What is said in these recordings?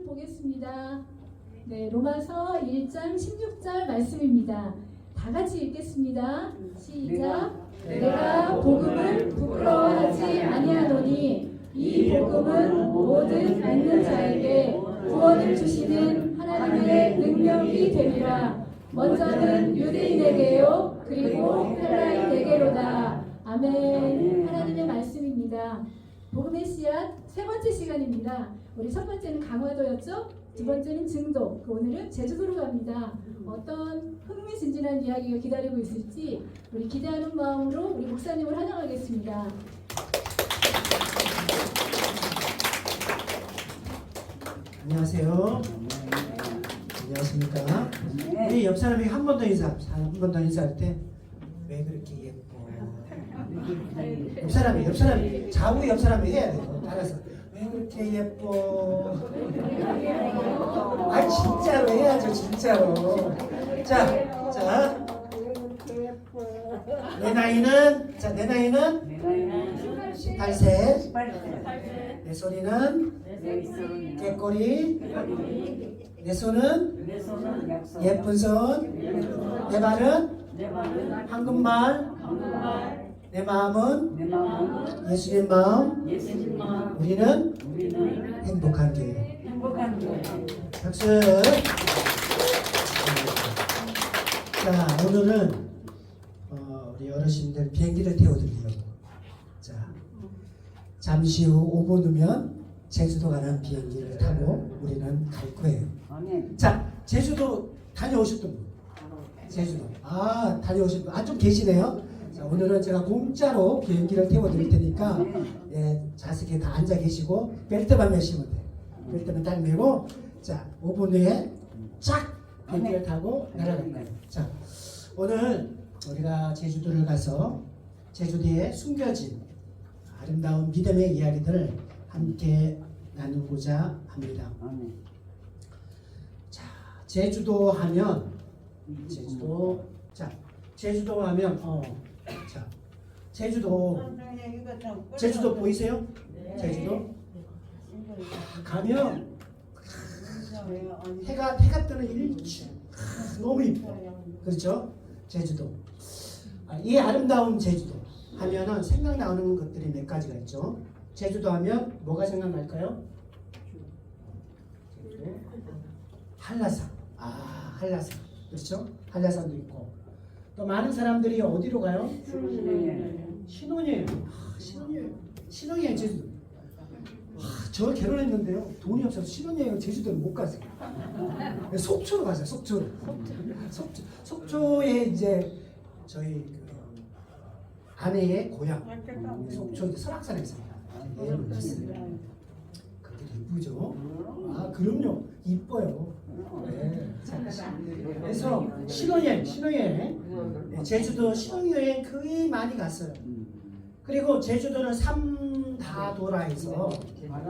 보겠습니다. 네, 로마서 1장 16절 말씀입니다. 다 같이 읽겠습니다. 시작. 내가 복음을 부끄러워하지 아니하노니 이 복음은 모든 믿는 자에게 구원을 주시는 하나님의 능력이 되리라. 먼저는 유대인에게요 그리고 헬라인에게로다. 아멘. 하나님의 말씀입니다. 복음의 씨앗 세 번째 시간입니다. 우리 첫 번째는 강화도였죠? 두 번째는 증도, 오늘은 제주도로 갑니다. 어떤 흥미진진한 이야기가 기다리고 있을지 우리 기대하는 마음으로 우리 목사님을 환영하겠습니다. 안녕하세요. 안녕하십니까? 우리 옆 사람이 한 번 더 인사할 때 왜 그렇게 예뻐? 옆 사람이 좌우 옆 사람이 해야 돼요. 따라서 왜 그렇게 예뻐? 아 진짜로 해야죠, 진짜로. 자, 내 나이는 18세. 내 소리는 깨꼬리. 내 손은 예쁜 손. 내 발은 황금말. 내 마음은 예수님 마음. 우리는 행복한 교회. 박수. 자, 오늘은 우리 어르신들 비행기를 태워드리려고. 자, 잠시 후 5분 후면 제주도 가는 비행기를 타고 우리는 갈 거예요. 자, 제주도 다녀오셨던 분. 제주도. 다녀오신 분. 좀 계시네요. 자, 오늘은 제가 공짜로 비행기를 태워드릴 테니까 좌석에 다 앉아 계시고 벨트만 매시면 돼요. 벨트만 딱 매고 자, 5분 후에 쫙 비행기를 타고 날아갈 거예요. 자, 오늘 우리가 제주도를 가서 제주도에 숨겨진 아름다운 믿음의 이야기들을 함께 나누고자 합니다. 자, 제주도 하면 제주도 보이세요? 제주도 가면 해가 뜨는 일출 너무 이뻐. 그렇죠? 제주도. 이 아름다운 제주도 하면은 생각나는 것들이 몇 가지가 있죠. 제주도 하면 뭐가 생각날까요? 한라산. 한라산. 그렇죠? 한라산도 있고. 또 많은 사람들이 어디로 가요? 신혼여행. 신혼여행 제주도. 저 결혼했는데요. 돈이 없어서 신혼여행을 제주도를 못 가세요. 속초로 가세요. 속초에 이제 저희 아내의 고향 속초 설악산에 있어요. 그게 이쁘죠? 그럼요. 이뻐요. 네. 그래서 신혼여행 제주도 신혼여행 거의 많이 갔어요. 그리고 제주도는 삼다도라에서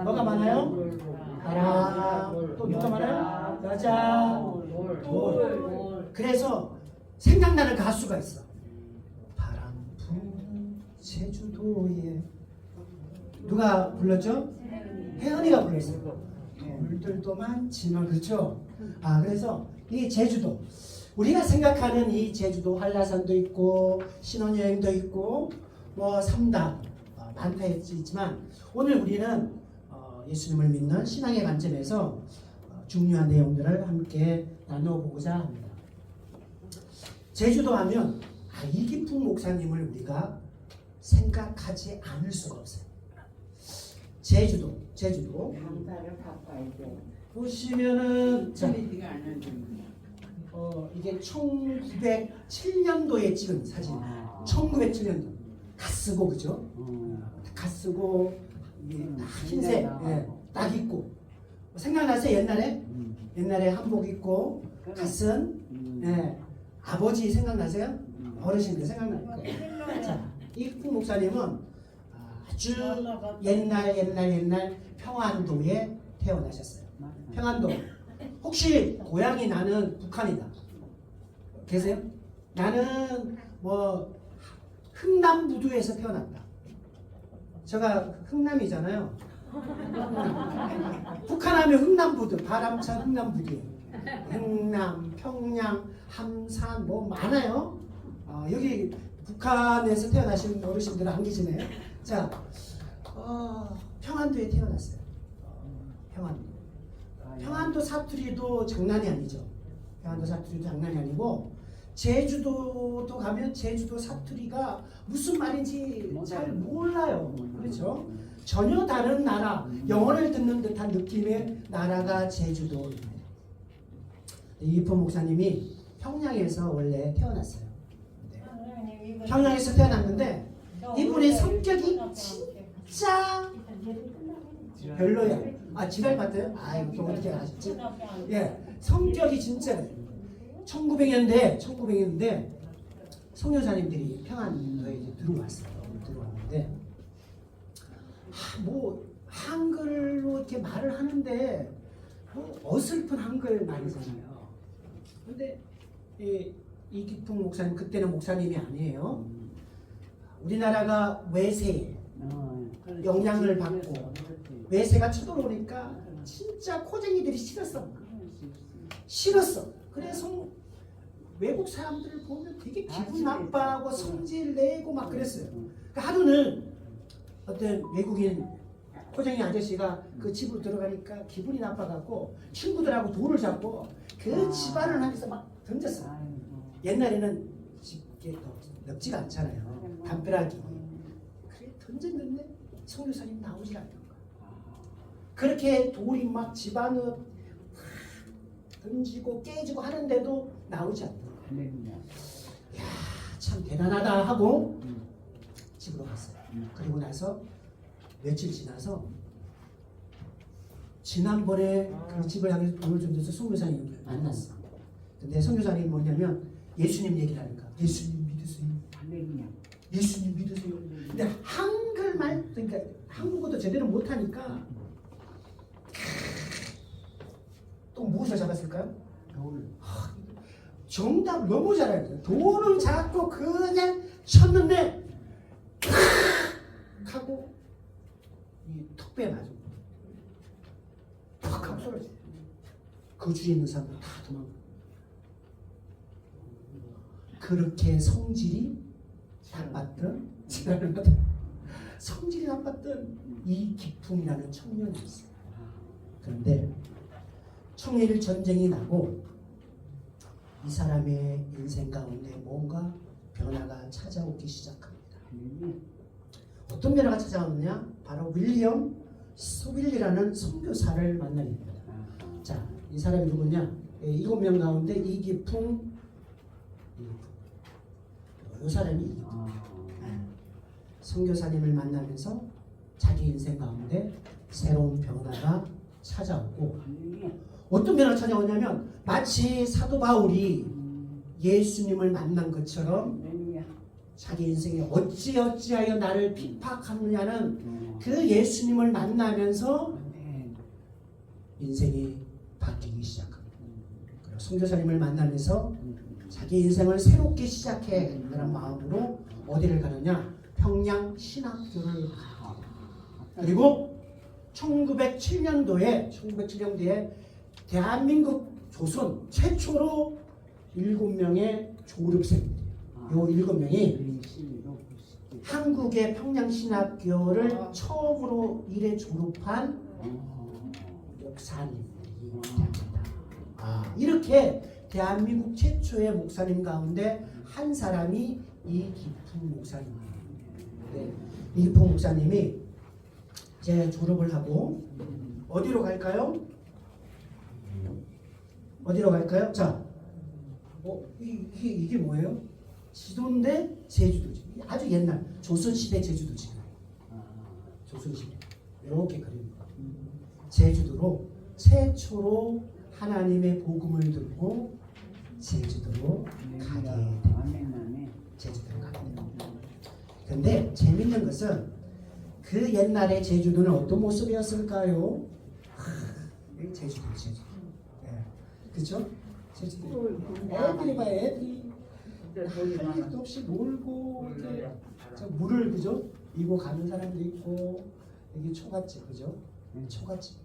뭐가 많아요? 바람, 또 뭐가 많아요? 여자, 돌. 그래서 생각나는 가수가 있어. 바람 부는 제주도에 누가 불렀죠? 혜은이가 불렀어요. 돌들도 많지만. 그렇죠? 그래서 이 제주도 우리가 생각하는 이 제주도 한라산도 있고 신혼여행도 있고 뭐 삼다 많다 했지만 오늘 우리는 예수님을 믿는 신앙의 관점에서 중요한 내용들을 함께 나눠보고자 합니다. 제주도 하면 이기풍 목사님을 우리가 생각하지 않을 수가 없어요. 제주도 보시면은 이게 1907년도에 찍은 사진. 1907년도 갓쓰고, 그죠? 갓쓰고 흰색 딱 입고. 생각나세요? 옛날에 한복 입고 갓쓴 아버지 생각나세요? 어르신들 생각날 거예요. 자, 이기풍 목사님은 아주 옛날 평안도에 태어나셨어요. 평안도. 혹시 고향이 나는 북한이다. 계세요? 나는 흥남부두에서 태어났다. 제가 흥남이잖아요. 북한하면 흥남부두, 바람찬 흥남부두, 흥남, 평양, 함산 뭐 많아요. 여기 북한에서 태어나신 어르신들은 안 계시네요. 자, 평안도에 태어났어요. 평안도. 평안도 사투리도 장난이 아니죠. 평안도 사투리도 장난이 아니고 제주도도 가면 제주도 사투리가 무슨 말인지 잘 몰라요. 그렇죠? 전혀 다른 나라, 영어를 듣는 듯한 느낌의 나라가 제주도입니다. 이포 목사님이 평양에서 원래 태어났어요. 네. 평양에서 태어났는데 이분의 성격이 진짜 별로야. 지랄 같아요? 이거 어떻게 아셨지? 예, 성격이 진짜 1900년대 성교사님들이 평안도에 이제 들어왔어요. 들어왔는데 뭐 한글로 이렇게 말을 하는데 뭐 어설픈 한글 말이잖아요. 근데 이기풍 목사님 그때는 목사님이 아니에요. 우리나라가 외세에 영향을 받고 외세가 쳐들어오니까 진짜 코쟁이들이 싫었어. 그래서 외국 사람들을 보면 되게 기분 나빠하고 성질 내고 막 그랬어요. 그러니까 하루는 어떤 외국인 코쟁이 아저씨가 그 집으로 들어가니까 기분이 나빠갖고 친구들하고 돌을 잡고 그 집안을 하면서 막 던졌어. 옛날에는 집게 넓지가 않잖아요. 담벼락이. 그래 던졌는데 성교사님 나오질 않는 거야. 그렇게 돌이 막 집안으로 던지고 깨지고 하는데도 나오지 않는 거야. 이야, 참 대단하다 하고 집으로 갔어요. 그리고 나서 며칠 지나서 지난번에 그 집을 향해서 돈을 준 데서 성교사님을 만났어. 근데 성교사님이 뭐냐면 예수님 얘기를 하니까 예수님 믿으세요. 예수님 믿으세요. 근데 한글말 그러니까 한국어도 제대로 못하니까 또 무엇을 잡았을까요? 정답 너무 잘해요. 돈을 잡고 그냥 쳤는데 하고 이 턱뼈에 맞아. 팍 하고 쏟아져. 그 주위에 있는 사람들 다 도망가. 그렇게 성질이 나빴던 성질이 나빴던 이기풍이라는 청년이 있어요. 그런데 청일 전쟁이 나고 이 사람의 인생 가운데 뭔가 변화가 찾아오기 시작합니다. 어떤 변화가 찾아오느냐? 바로 윌리엄 소빌리라는 선교사를 만납니다. 자, 이 사람이 누구냐? 7명 가운데 이기풍, 이 사람이 선교사님을 만나면서 자기 인생 가운데 새로운 변화가 찾아오고 어떤 변화가 찾아오냐면 마치 사도 바울이 예수님을 만난 것처럼 자기 인생에 어찌하여 나를 핍박하느냐는 그 예수님을 만나면서 인생이 바뀌기 시작합니다. 그리고 선교사님을 만나면서 자기 인생을 새롭게 시작해 라는 마음으로 어디를 가느냐? 평양 신학교를 가요. 그리고 1907년도에 대한민국 조선 최초로 7명의 졸업생들이에요. 요 7명이 한국의 평양신학교를 처음으로 일에 졸업한 목사님들이 됩니다. 이렇게 대한민국 최초의 목사님 가운데 한 사람이 이기풍 목사님이에요. 네, 이기풍 목사님이 이제 졸업을 하고 어디로 갈까요? 어디로 갈까요? 자, 이게 뭐예요? 지도인데 제주도지. 아주 옛날 조선시대 제주도지. 조선시대 이렇게 그립니다. 제주도로 최초로 하나님의 복음을 들고 제주도로 가게 됩니다. 제주도로 가게 됩니다. 근데 재밌는 것은 그 옛날의 제주도는 어떤 모습이었을까요? 제주도. 네. 그죠? 제주도. 애들이 봐요, 애들이. 할 일도 없이 놀고, 물을, 그죠? 이고 가는 사람도 있고, 여기 초가집, 그죠? 초가집.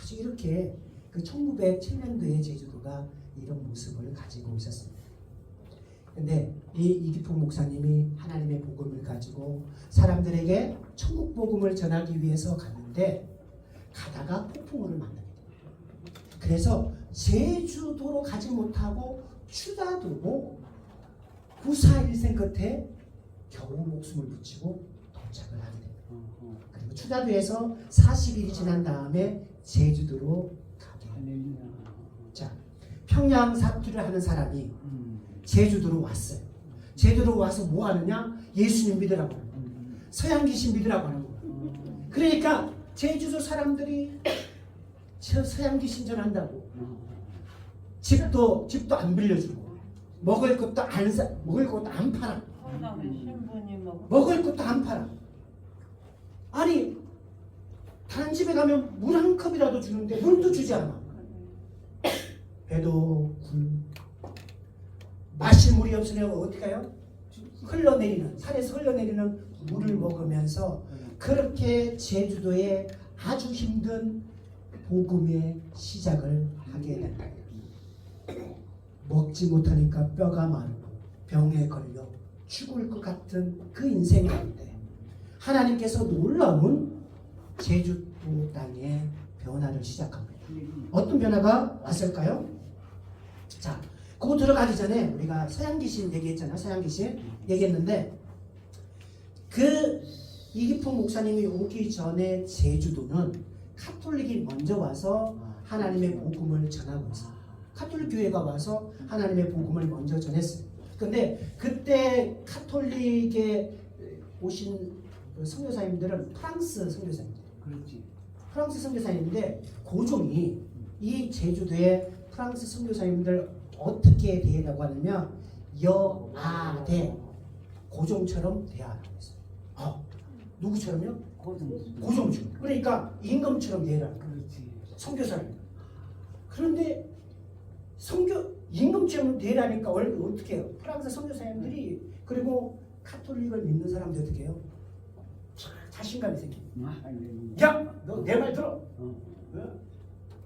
아주 이렇게 그 1907년도에 제주도가 이런 모습을 가지고 있었습니다. 근데 이 이기풍 목사님이 하나님의 복음을 가지고 사람들에게 천국 복음을 전하기 위해서 갔는데 가다가 폭풍우를 만나게 됩니다. 그래서 제주도로 가지 못하고 추다도로 94일생 끝에 겨우 목숨을 붙이고 도착을 하게 됩니다. 그리고 추다도에서 40일이 지난 다음에 제주도로 가게 됩니다. 자, 평양 사투를 하는 사람이 제주도로 왔어요. 제주도로 와서 뭐 하느냐? 예수님 믿으라고 하는 거예요. 서양 귀신 믿으라고 하는 거예요. 그러니까 제주도 사람들이 서양 귀신 전한다고 집도 안 빌려주고 먹을 것도 안 팔아. 먹을 것도 안 팔아. 아니 다른 집에 가면 물 한 컵이라도 주는데 물도 주지 않아. 배도 마실 물이 없으면 어떻게 해요? 산에서 흘러내리는 물을 먹으면서 그렇게 제주도에 아주 힘든 복음의 시작을 하게 된다. 먹지 못하니까 뼈가 마르고 병에 걸려 죽을 것 같은 그 인생 가운데 하나님께서 놀라운 제주도 땅의 변화를 시작합니다. 어떤 변화가 왔을까요? 자, 그거 들어가기 전에 우리가 서양귀신 얘기했잖아요. 서양귀신 얘기했는데 그 이기풍 목사님이 오기 전에 제주도는 카톨릭이 먼저 와서 하나님의 복음을 전하고 있어요. 카톨릭 교회가 와서 하나님의 복음을 먼저 전했어요. 근데 그때 카톨릭에 오신 선교사님들은 프랑스 선교사님들. 그렇지. 프랑스 선교사님인데 고종이 이 제주도의 프랑스 선교사님들 어떻게 대하라고 하냐면 여아대 고종처럼 대하라고 했어요. 누구처럼요? 고종처럼. 그러니까 임금처럼 대하라. 그렇지. 선교사를. 그런데 임금처럼 대하라니까 어떻게 해요? 프랑스 선교사님들이 그리고 카톨릭을 믿는 사람들 어떻게 해요? 자신감이 생겨. 야, 너 내 말 들어.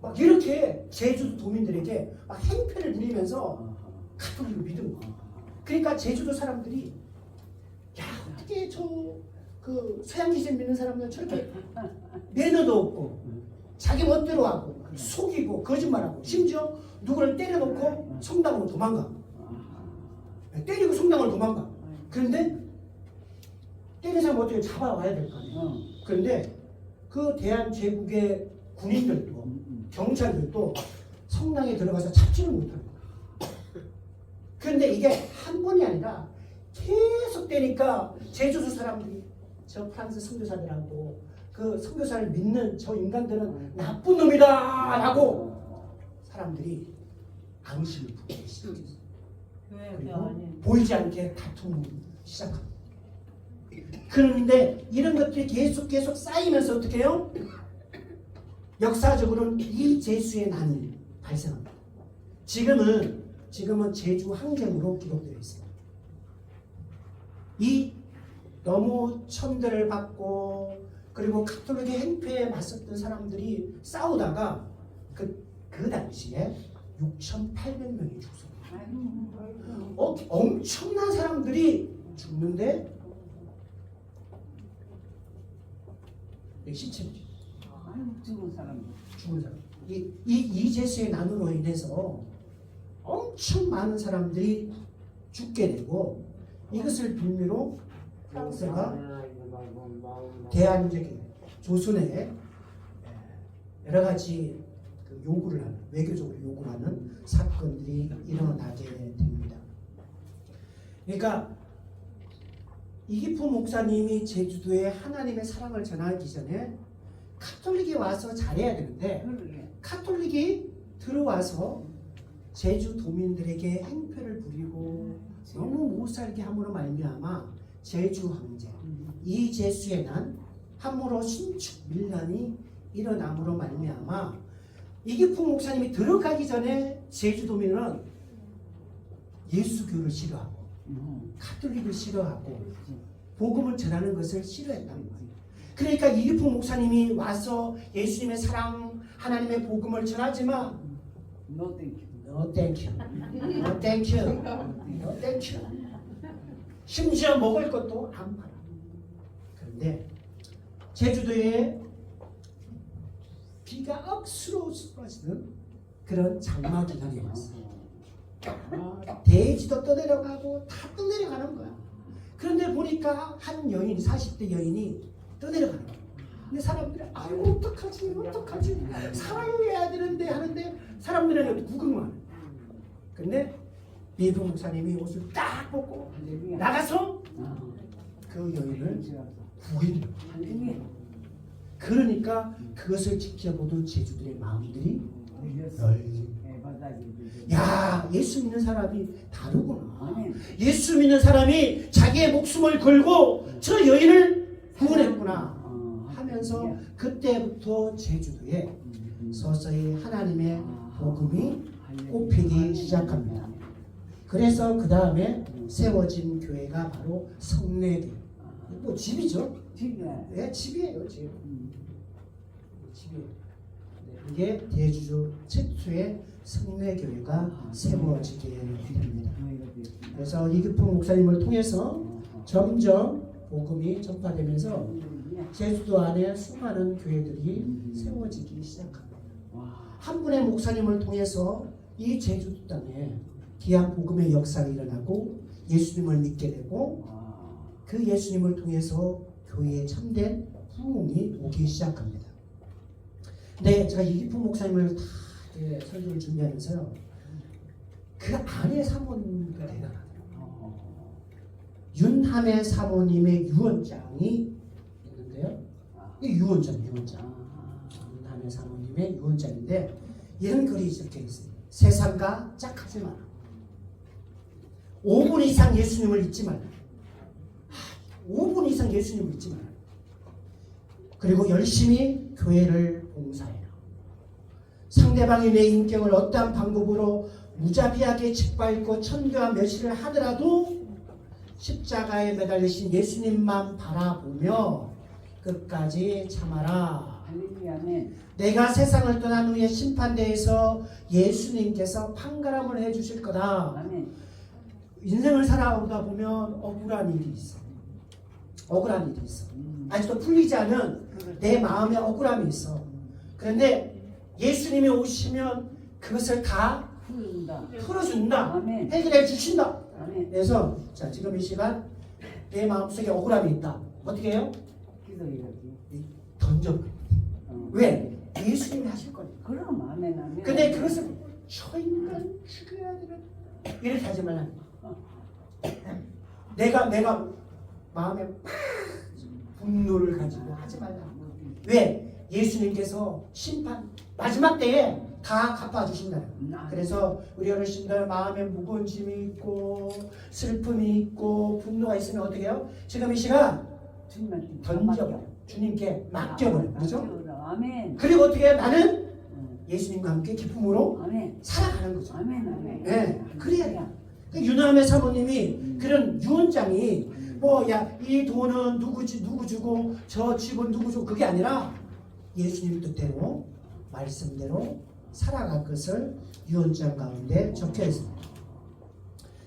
막 이렇게 제주도 도민들에게 막 행패를 부리면서 카톨릭을 믿은 거야. 그러니까 제주도 사람들이 야, 어떻게 그 서양귀신 믿는 사람들 저렇게 매너도 없고 자기 멋대로 하고 속이고 거짓말하고 심지어 누구를 때려놓고 성당으로 도망가. 때리고 성당으로 도망가. 그런데 때린 사람 어떻게 잡아와야 될 거 아니에요. 그런데 그 대한제국의 군인들도 경찰들도 성당에 들어가서 잡지를 못합니다. 그런데 이게 한 번이 아니라 계속 되니까 제주도 사람들이 저 프랑스 선교사들하고 그 선교사를 믿는 저 인간들은 나쁜 놈이다 라고 사람들이 앙심을 부리기 시작했어요. 그리고 보이지 않게 다툼을 시작합니다. 그런데 이런 것들이 계속 쌓이면서 어떻게 해요? 역사적으로는 이 제수의 난이 발생합니다. 지금은 제주 항쟁으로 기록되어 있습니다. 이 너무 천대를 받고 그리고 카톨릭의 행패에 맞섰던 사람들이 싸우다가 그 당시에 6,800명이 죽습니다. 엄청난 사람들이 죽는데 시체죠. 죽은 사람. 이 제수의 난으로 인해서 엄청 많은 사람들이 죽게 되고 이것을 빌미로 프랑스가 대한적인 조선에 여러 가지 요구를 하는 외교적으로 요구를 하는 사건들이 일어나게 됩니다. 그러니까 이기풍 목사님이 제주도에 하나님의 사랑을 전하기 전에 카톨릭이 와서 잘해야 되는데 카톨릭이 들어와서 제주 도민들에게 행패를 부리고 너무 못살게 함으로 말미암아 제주 항쟁, 이 제수의 난, 함으로 신축 밀란이 일어남으로 말미암아 이기풍 목사님이 들어가기 전에 제주도민은 예수교를 싫어하고 카톨릭을 싫어하고 복음을 전하는 것을 싫어했단 말이에요. 그러니까 이기풍 목사님이 와서 예수님의 사랑, 하나님의 복음을 전하지만 No thank you. No thank you. No thank you. No thank you. 심지어 먹을 것도 안 팔아. 그런데 제주도에 비가 억수로 쏟아지는 그런 장마 기간이 왔어. 대지도 떠내려가고 다 떠내려가는 거야. 그런데 보니까 한 여인, 40대 여인이 떠내려가는 거야. 근데 사람들이 아이고 어떡하지 사랑을 해야 되는데 하는데 사람들은 구경만 해. 근데 이기풍 목사님이 옷을 딱 벗고 나가서 그 여인을 구해요. 그러니까 그것을 지켜보던 제주들의 마음들이 열리. 야, 예수 믿는 사람이 다르구나. 예수 믿는 사람이 자기의 목숨을 걸고 저 여인을 구원했구나 하면서 그때부터 제주도에 서서히 하나님의 복음이 꽃피기 시작합니다. 그래서 그 다음에 세워진 교회가 바로 성례교회. 뭐 집이죠. 네, 집이에요. 집. 집이에요. 네, 이게 대주주 최초의 성례교회가 세워지게 됩니다. 그래서 이기풍 목사님을 통해서 점점 복음이 전파되면서 제주도 안에 수많은 교회들이 세워지기 시작합니다. 한 분의 목사님을 통해서 이 제주도 땅에 귀한 복음의 역사가 일어나고 예수님을 믿게 되고 그 예수님을 통해서 교회에 참된 부흥이 오기 시작합니다. 네, 제가 이기풍 목사님을 다 설교를 준비하면서요, 그 안에 사모님과 대단하더라고요. 윤함의 사모님의 유언장이 있는데요. 이 유언장. 윤함의 사모님의 유언장인데 이런 글이 적혀 있어요. 세상과 짝하지 마라. 5분 이상 예수님을 잊지 마라. 5분 이상 예수님을 잊지 마라. 그리고 열심히 교회를 봉사해라. 상대방이 내 인격을 어떠한 방법으로 무자비하게 짓밟고 천교와 멸시를 하더라도 십자가에 매달리신 예수님만 바라보며 끝까지 참아라. 내가 세상을 떠난 후에 심판대에서 예수님께서 판가름을 해주실 거다. 인생을 살아오다 보면 억울한 일이 있어. 아직도 풀리지 않은 내 마음에 억울함이 있어. 그런데 예수님이 오시면 그것을 다 풀어준다. 해결해 주신다. 그래서 자, 지금 이 시간 내 마음속에 억울함이 있다. 어떻게 해요? 던져버려. 왜? 예수님이 하실 거니까. 근데 그것을 저 인간 죽여야 되는 이렇게 하지 말라. 내가 마음에 분노를 가지고 하지 말라. 왜? 예수님께서 심판 마지막 때에 다 갚아주신다요. 그래서 우리 어르신들 마음에 무거운 짐이 있고 슬픔이 있고 분노가 있으면 어떻게 해요? 지금 이 시간 던져버려. 주님께 맡겨버려. 그렇죠? 그리고 어떻게 해요? 나는 예수님과 함께 기쁨으로 살아가는 거죠. 네, 그래야 돼요. 윤함의 사모님이 그런 유언장이 이 돈은 누구 주고 저 집은 누구 주고 그게 아니라 예수님 뜻대로 말씀대로 살아갈 것을 유언장 가운데 적혀 있습니다.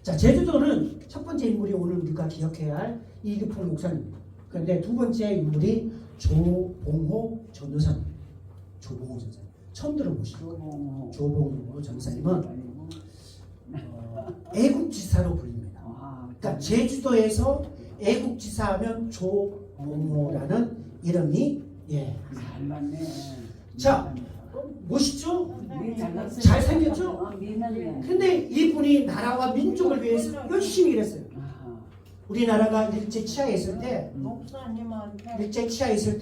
자, 제주도는 첫 번째 인물이 오늘 우리가 기억해야 할 이기풍 목사님. 그런데 두 번째 인물이 조봉호 전도사님. 처음 들어보시죠? 조봉호 전도사님은 애국지사로 불립니다. 그러니까 제주도에서 애국지사하면 조봉호라는 이름이 자, 멋있죠? 잘생겼죠? 근데 이분이 나라와 민족을 위해서 열심히 일했어요. 우리나라가 일제 치하에 있을 때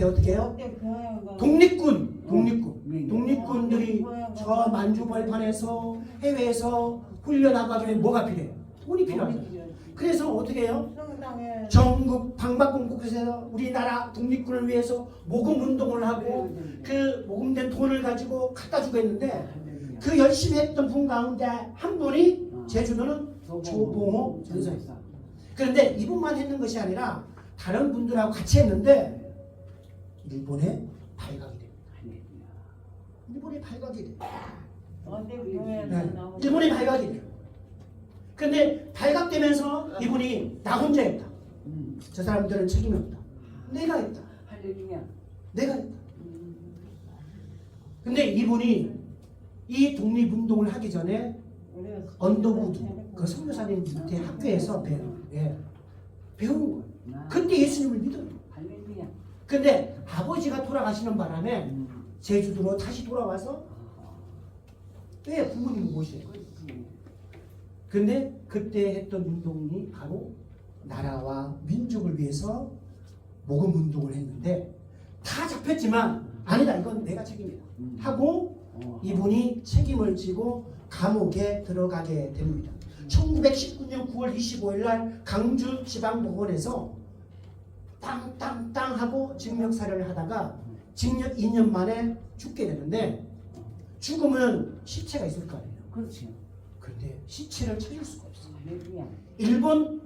어떻게 해요? 독립군들이 저 만주벌판에서 해외에서 훈련하기 위해 뭐가 필요해요? 돈이 필요하죠. 그래서 어떻게 해요? 전국 방방곡곡에서 우리나라 독립군을 위해서 모금 운동을 하고 그 모금된 돈을 가지고 갖다 주고 했는데 그 열심히 했던 분 가운데 한 분이 제주도는 조봉호 전도사였어요. 그런데 이분만 했는 것이 아니라 다른 분들하고 같이 했는데 일본에 발각이 됩니다. 할렐루야. 일본에 발각이 돼요. 어디 교회에서 네. 나오는 일본에 발각이 돼요. 근데 발각되면서 이분이 나 혼자 했다. 저 사람들은 책임이 없다. 내가 했다. 할렐루야. 내가 했다. 근데 이분이 이 독립운동을 하기 전에 언더우드 그 선교사님 밑에 학교에서 배운 거예요. 그때 예수님을 믿어요. 할렐루야. 근데 아버지가 돌아가시는 바람에 제주도로 다시 돌아와서 왜 부모님 모시고. 그렇지. 근데 그때 했던 운동이 바로 나라와 민족을 위해서 모금 운동을 했는데 다 잡혔지만 아니다 이건 내가 책임이다 하고 이분이 책임을 지고 감옥에 들어가게 됩니다. 1919년 9월 25일 날 강주 지방법원에서 땅땅땅 하고 징역사를 하다가 징역 2년 만에 죽게 되는데 죽으면 시체가 있을 거 아니에요. 그렇지. 그런데 시체를 찾을 수가 없어. 할렐루야. 일본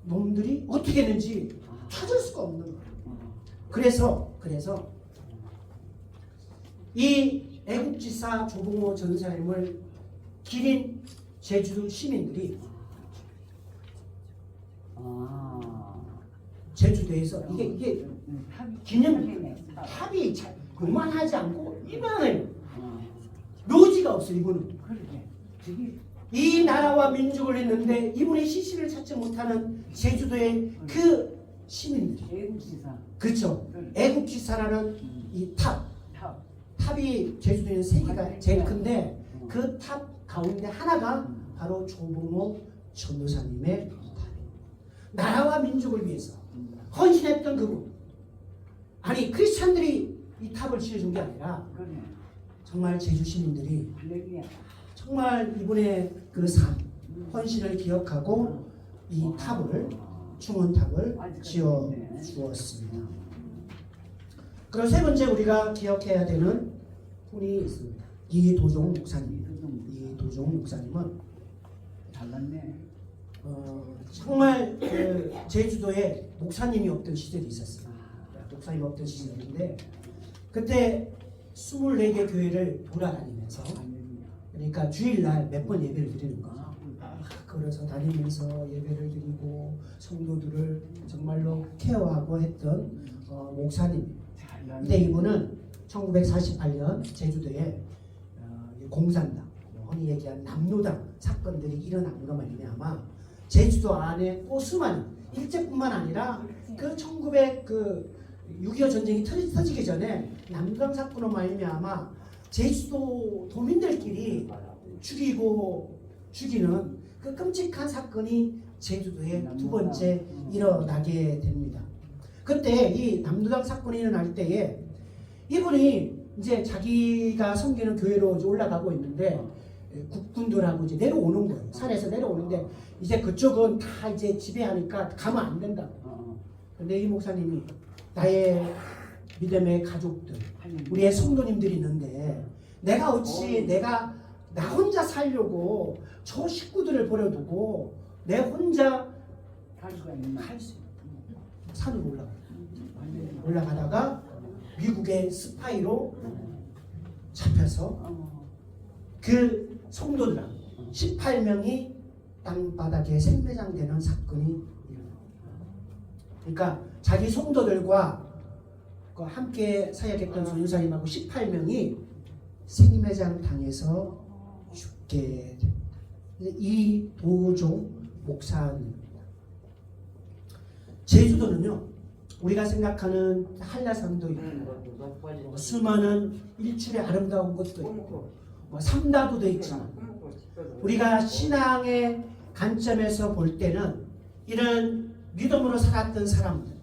놈들이 어떻게 했는지 찾을 수가 없는 거예요. 그래서 이 애국지사 조봉호 전사님을 기린 제주도 시민들이 제주도에서 이게 기념 합이 요만하지 않고 이만해요. 묘지가 없어 이분은. 그러게. 저기 이 나라와 민족을 했는데 이분의 시신을 찾지 못하는 제주도의 그 시민들이 애국지사. 그렇죠. 애국지사라는 이 탑이 제주도에는 세 개가 제일 큰데 그 탑 가운데 하나가 바로 조봉호 전도사님의 탑입니다. 나라와 민족을 위해서 헌신했던 그분. 아니 크리스찬들이 이 탑을 지어준 게 아니라 그래. 정말 제주 시민들이 할렐루야. 정말 이분의 그 삶, 헌신을 기억하고 이 탑을 충원탑을 지어 주었습니다. 그럼 세 번째 우리가 기억해야 되는 분이 있습니다. 이도종 목사님. 이도종 목사님은 잘났네. 정말 그 제주도에 목사님이 없던 시절이 있었어요. 목사님이 없던 시절인데 그때 24개 교회를 돌아다니면서 그러니까 주일날 몇 번 예배를 드리는 거죠. 걸어서 다니면서 예배를 드리고 성도들을 정말로 케어하고 했던 목사님. 근데 이분은 1948년 제주도에 공산당, 흔히 얘기한 남노당 사건들이 일어남으로 말미암아 제주도 안에 또 수많은 일제뿐만 아니라 그 6.25 전쟁이 터지기 전에 남노당 사건으로 말미암아 제주도 도민들끼리 죽이는 그 끔찍한 사건이 제주도에 두 번째 일어나게 됩니다. 그때 이 남노당 사건이 일어날 때에 이분이 이제 자기가 섬기는 교회로 이제 올라가고 있는데 국군들하고 이제 내려오는 거예요. 산에서 내려오는데 이제 그쪽은 다 이제 지배하니까 가면 안 된다고. 근데 이 목사님이 나의 믿음의 가족들, 우리의 성도님들이 있는데 내가 어찌 내가 나 혼자 살려고 저 식구들을 버려두고 내 혼자 갈 수 있는 산으로 올라가다가 미국의 스파이로 잡혀서 그 성도들하고 18명이 땅바닥에 생매장되는 사건이 일어납니다. 그러니까 자기 성도들과 함께 사역했던 전사님하고 18명이 생매장 당해서 죽게 됩니다. 이 도종 목사님입니다. 제주도는요, 우리가 생각하는 한라산도 있고 수많은 일출의 아름다운 곳도 있고 삼다도도 있지만 우리가 신앙의 관점에서 볼 때는 이런 믿음으로 살았던 사람들,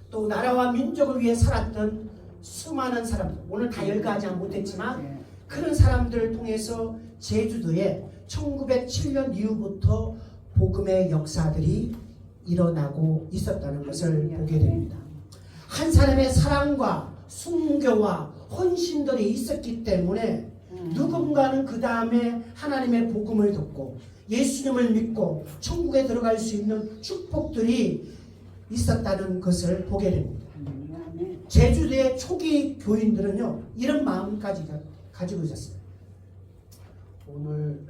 또 나라와 민족을 위해 살았던 수많은 사람들, 오늘 다 열거하지 못했지만 그런 사람들을 통해서 제주도에 1907년 이후부터 복음의 역사들이 일어나고 있었다는 것을 보게 됩니다. 한 사람의 사랑과 순교와 헌신들이 있었기 때문에 누군가는 그 다음에 하나님의 복음을 듣고 예수님을 믿고 천국에 들어갈 수 있는 축복들이 있었다는 것을 보게 됩니다. 제주도의 초기 교인들은요 이런 마음까지 가지고 있었어요. 오늘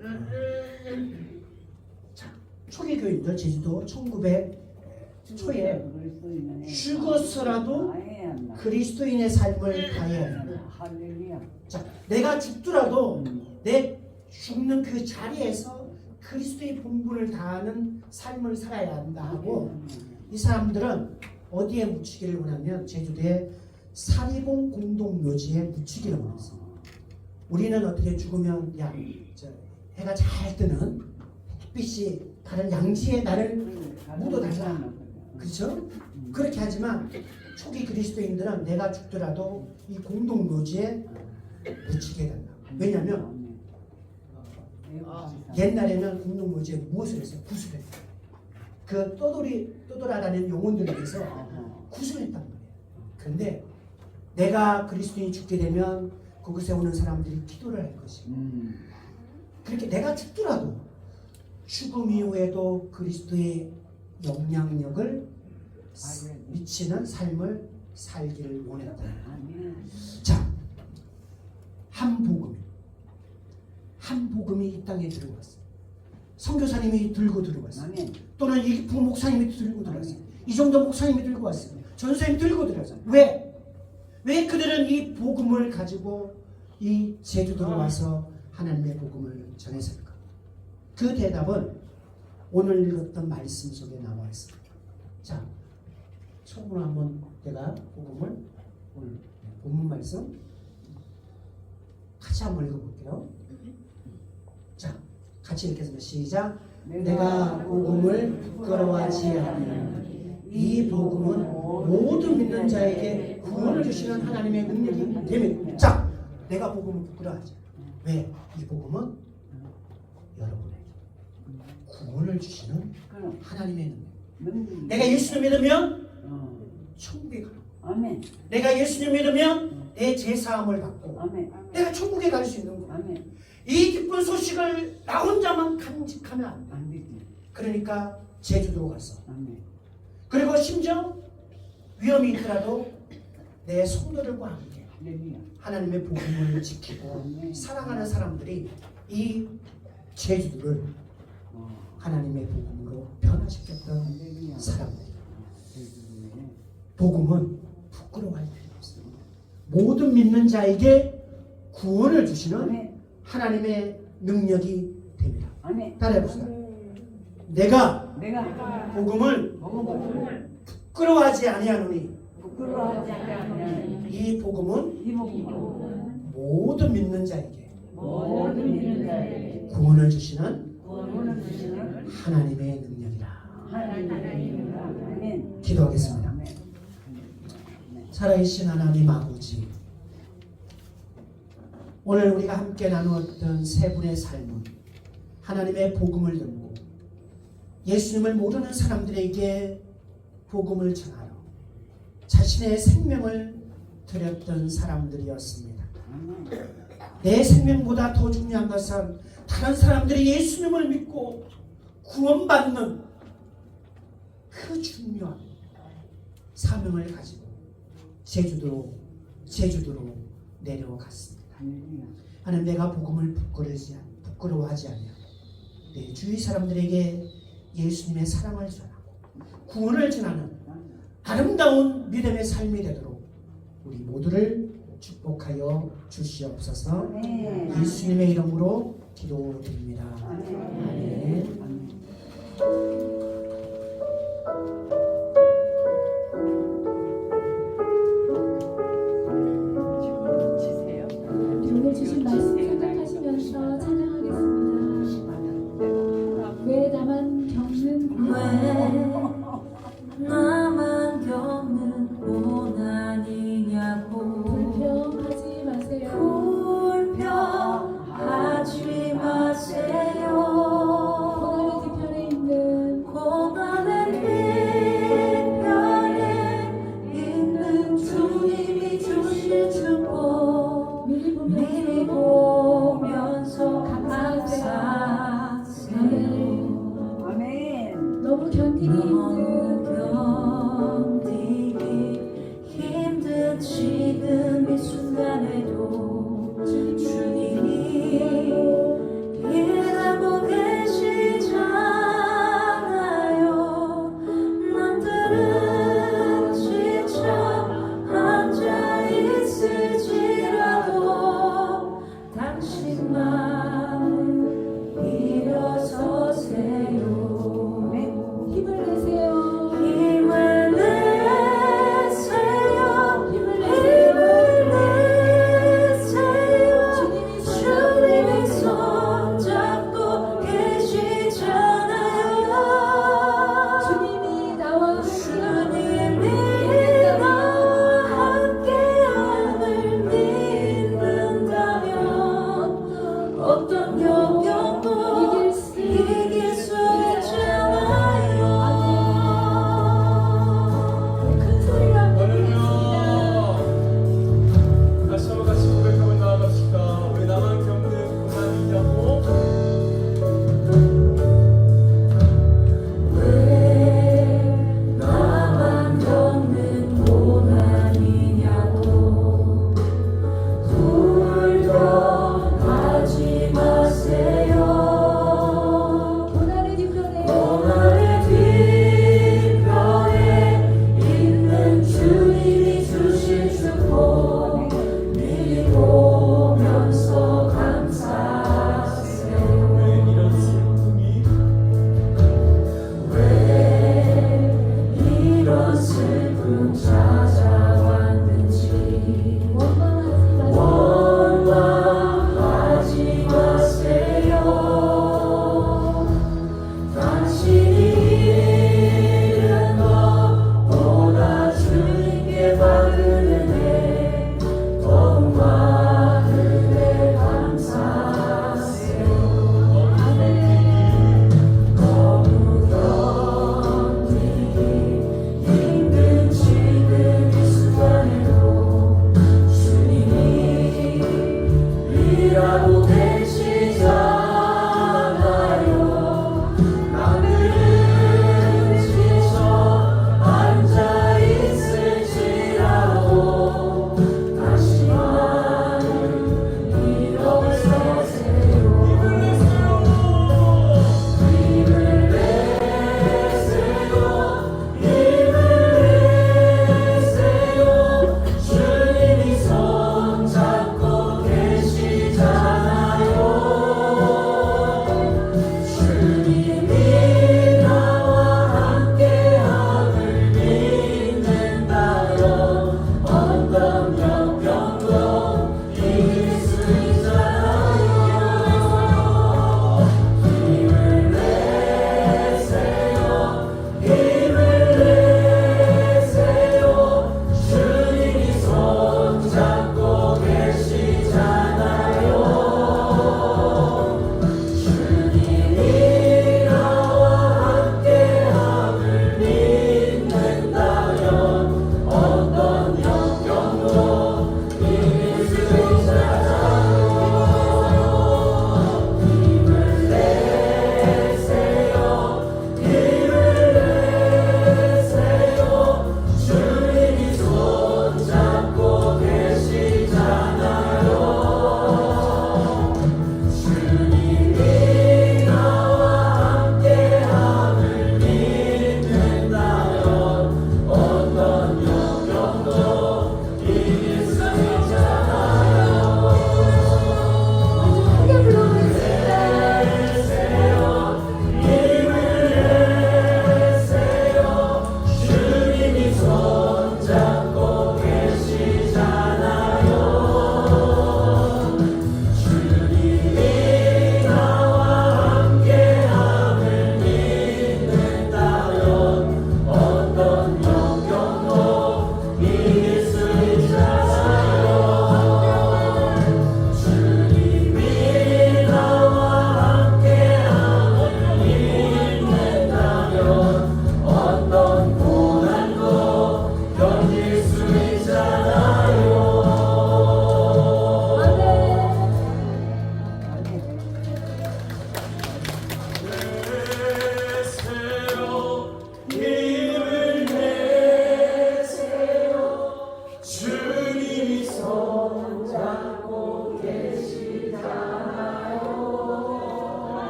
자, 초기 교인들 제주도 1900 초에 죽어서라도 그리스도인의 삶을 다해야 한다. 할렐루야. 자, 내가 죽더라도 내 죽는 그 자리에서 그리스도의 본분을 다하는 삶을 살아야 한다 하고, 이 사람들은 어디에 묻히기를 원하면 제주도의 사리봉 공동묘지에 묻히기를 원했어요. 우리는 어떻게 죽으면 해가 잘 뜨는 햇빛이 다른 양지에 나를 묻어달라, 그렇죠? 그렇게 하지만 초기 그리스도인들은 내가 죽더라도 이 공동묘지에 묻히게 된다. 왜냐하면 옛날에는 공동묘지에 무엇을 했어요? 구슬을 했어요. 그 떠돌아다니는 영혼들을 위해서 구슬을 했단 말이에요. 그런데 내가 그리스도인이 죽게 되면 그곳에 오는 사람들이 기도를 할 것이고, 그렇게 내가 죽더라도 죽음 이후에도 그리스도의 영향력을 미치는 삶을 살기를 원했다. 자, 한 복음이 이 땅에 들어왔어요. 선교사님이 들고 들어왔어요. 또는 이 부목사님이 들고 들어왔어요. 이 정도 목사님이 들고 왔어요. 전사님이 들고 들어왔어요. 왜 그들은 이 복음을 가지고 이 제주도로 와서 하나님의 복음을 전했을까? 그 대답은 오늘 읽었던 말씀 속에 나와 있습니다. 자, 처음으로 한번 내가 복음을 오늘 본문 말씀 같이 한번 읽어볼게요. 자, 같이 읽겠습니다. 시작. 내가 복음을 부끄러워하지 않으면 이 복음은 모든 믿는 자에게 구원을 주시는 하나님의 능력이 됩니다. 자, 내가 복음을 부끄러워하지 않아요. 왜? 이 복음은 여러분에게 구원을 주시는 하나님의 능력. 내가 예수를 믿으면 천국에 가는 거야. 아멘. 내가 예수를 믿으면 내 죄사함을 받고 아멘. 내가 천국에 갈 수 있는 거야. 아멘. 이 기쁜 소식을 나 혼자만 간직하면 안 돼. 그러니까 제주도로 갔어. 아멘. 그리고 심지어 위험이 있더라도 내 성도들과 함께 하나님의 복음을 지키고 사랑하는 사람들이 이 제주도를 하나님의 복음으로 변화시켰던 사람들. 복음은 부끄러워할 필요 없습니다. 모든 믿는 자에게 구원을 주시는 하나님의 능력이 됩니다. 따라해보세요. 내가 복음을 부끄러워하지 아니하노니 이 복음은 모든 믿는 자에게 구원을 주시는 하나님의 능력이라. 기도하겠습니다. 살아계신 하나님 아버지, 오늘 우리가 함께 나누었던 세 분의 삶은 하나님의 복음을 듣고 예수님을 모르는 사람들에게 복음을 전하러 자신의 생명을 드렸던 사람들이었습니다. 내 생명보다 더 중요한 것은 다른 사람들이 예수님을 믿고 구원받는 그 중요한 사명을 가지고 제주도로 내려갔습니다. 하나님, 내가 복음을 부끄러워하지 않냐, 내 주위 사람들에게 예수님의 사랑을 전하고 구원을 전하는 아름다운 믿음의 삶이 되도록 우리 모두를 축복하여 주시옵소서. 예수님의 이름으로 기도드립니다. 아멘. 오늘 주신 말씀 생각하시면서 찬양하겠습니다. 왜 나만 겪는 나만 겪는 고난이냐고 불평하지 마세요. 불평하지 마세요. 고난의 뒤편에 있는 주님이 주실 축복 미리 미리 보면서 보면서 감사하세요. 너무 견디기 너무 힘든 견디기 힘든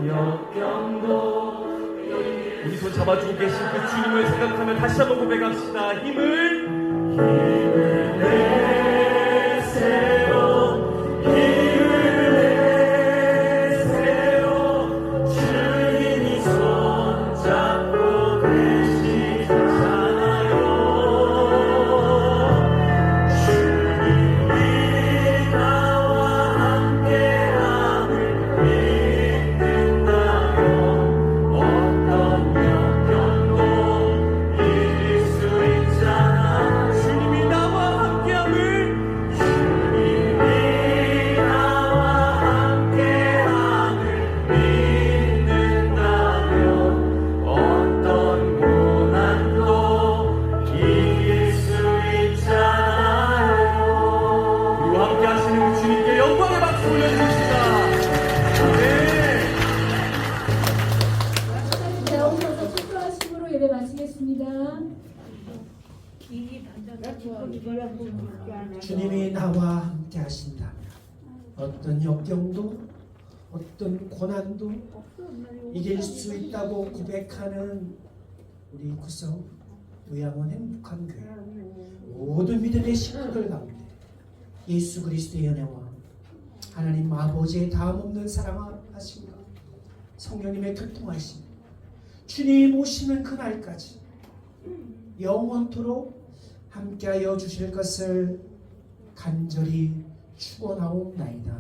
역경도 우리 손 잡아주고 계신 그 주님을 생각하며 다시 한번 고백합시다. 힘을 내세요. 힘을 내세요. 주님이 손잡고 계시잖아요. 주님이 나와 함께함을 믿는다면 어떤 역경도 이길 수 있잖아. 주님이 나와 함께함을 믿는다면 어떤 고난도 이길 수 있잖아요. 우리와 함께 하시는 주님께 영광의 박수 올려주십시다. 네. 자, 오셔서 축도하심으로 예배 마치겠습니다. 주님이 나와 함께 하신다면 어떤 역경도 어떤 고난도 이길 수 있다고 고백하는 우리 구성 요양원 행복한 교회 모든 믿음의 식구들 가운데 예수 그리스도의 은혜와 하나님 아버지의 다함없는 사랑하심과 성령님의 교통하심 주님 오시는 그날까지 영원토록 함께하여 주실 것을 간절히 축원하옵나이다.